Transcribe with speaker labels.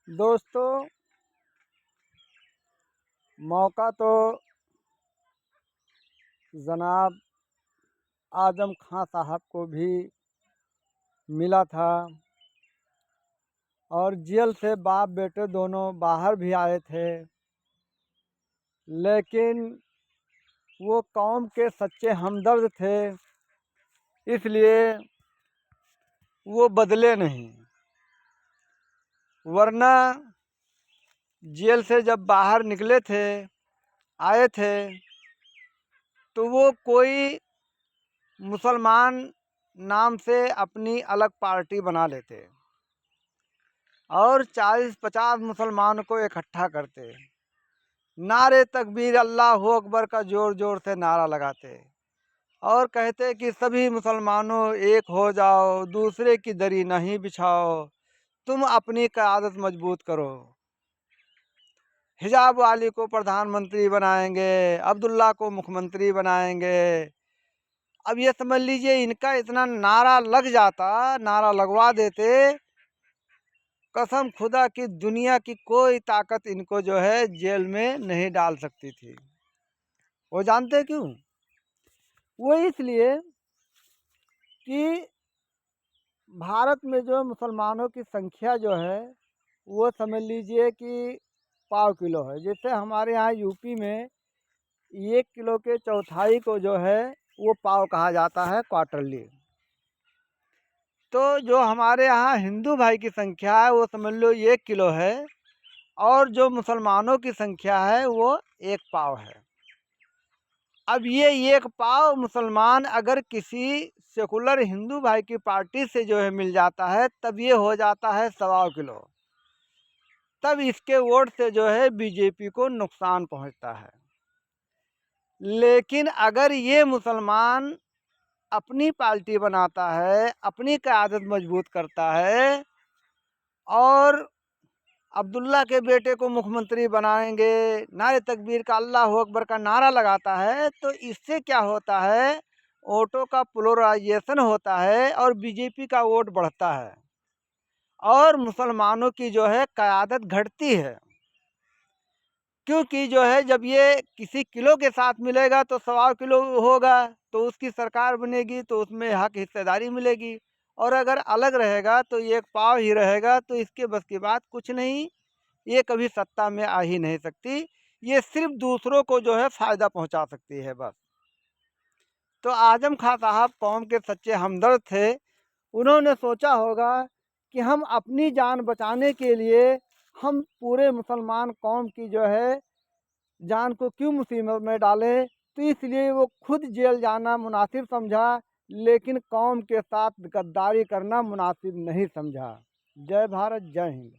Speaker 1: दोस्तों, मौका तो जनाब आजम खां साहब को भी मिला था और जेल से बाप बेटे दोनों बाहर भी आए थे, लेकिन वो कौम के सच्चे हमदर्द थे, इसलिए वो बदले नहीं। वरना जेल से जब बाहर निकले थे, आए थे, तो वो कोई मुसलमान नाम से अपनी अलग पार्टी बना लेते और 40-50 मुसलमान को इकट्ठा करते, नारे तकबीर अल्लाह अकबर का जोर जोर से नारा लगाते और कहते कि सभी मुसलमानों एक हो जाओ, दूसरे की दरी नहीं बिछाओ, तुम अपनी क़यादत मजबूत करो। हिजाब वाली को प्रधानमंत्री बनाएंगे, अब्दुल्ला को मुख्यमंत्री बनाएंगे। अब ये समझ लीजिए, इनका इतना नारा लग जाता, नारा लगवा देते, कसम खुदा की दुनिया की कोई ताकत इनको जो है जेल में नहीं डाल सकती थी। वो जानते क्यों? वो इसलिए कि भारत में जो मुसलमानों की संख्या जो है वो समझ लीजिए कि पाव किलो है। जैसे हमारे यहाँ यूपी में 1 किलो के चौथाई को जो है वो पाव कहा जाता है, क्वार्टरली। तो जो हमारे यहाँ हिंदू भाई की संख्या है वो समझ लो 1 किलो है, और जो मुसलमानों की संख्या है वो 1 पाव है। अब ये 1 पाव मुसलमान अगर किसी सेकुलर हिंदू भाई की पार्टी से जो है मिल जाता है, तब ये हो जाता है 1.25 किलो। तब इसके वोट से जो है बीजेपी को नुकसान पहुंचता है। लेकिन अगर ये मुसलमान अपनी पार्टी बनाता है, अपनी क़यादत मजबूत करता है और अब्दुल्ला के बेटे को मुख्यमंत्री बनाएंगे, नारे तकबीर का अल्लाह अकबर का नारा लगाता है, तो इससे क्या होता है, वोटों का पोलराइजेशन होता है और बीजेपी का वोट बढ़ता है और मुसलमानों की जो है क़यादत घटती है। क्योंकि जो है जब ये किसी किलो के साथ मिलेगा तो 1.25 किलो होगा, तो उसकी सरकार बनेगी, तो उसमें हक हिस्सेदारी मिलेगी। और अगर अलग रहेगा तो 1 पाव ही रहेगा, तो इसके बस की बात कुछ नहीं, ये कभी सत्ता में आ ही नहीं सकती। ये सिर्फ दूसरों को जो है फ़ायदा पहुंचा सकती है बस। तो आजम खां साहब कौम के सच्चे हमदर्द थे। उन्होंने सोचा होगा कि हम अपनी जान बचाने के लिए हम पूरे मुसलमान कौम की जो है जान को क्यों मुसीबत में डालें, तो इसलिए वो खुद जेल जाना मुनासिब समझा, लेकिन कौम के साथ गद्दारी करना मुनासिब नहीं समझा। जय भारत, जय हिंद।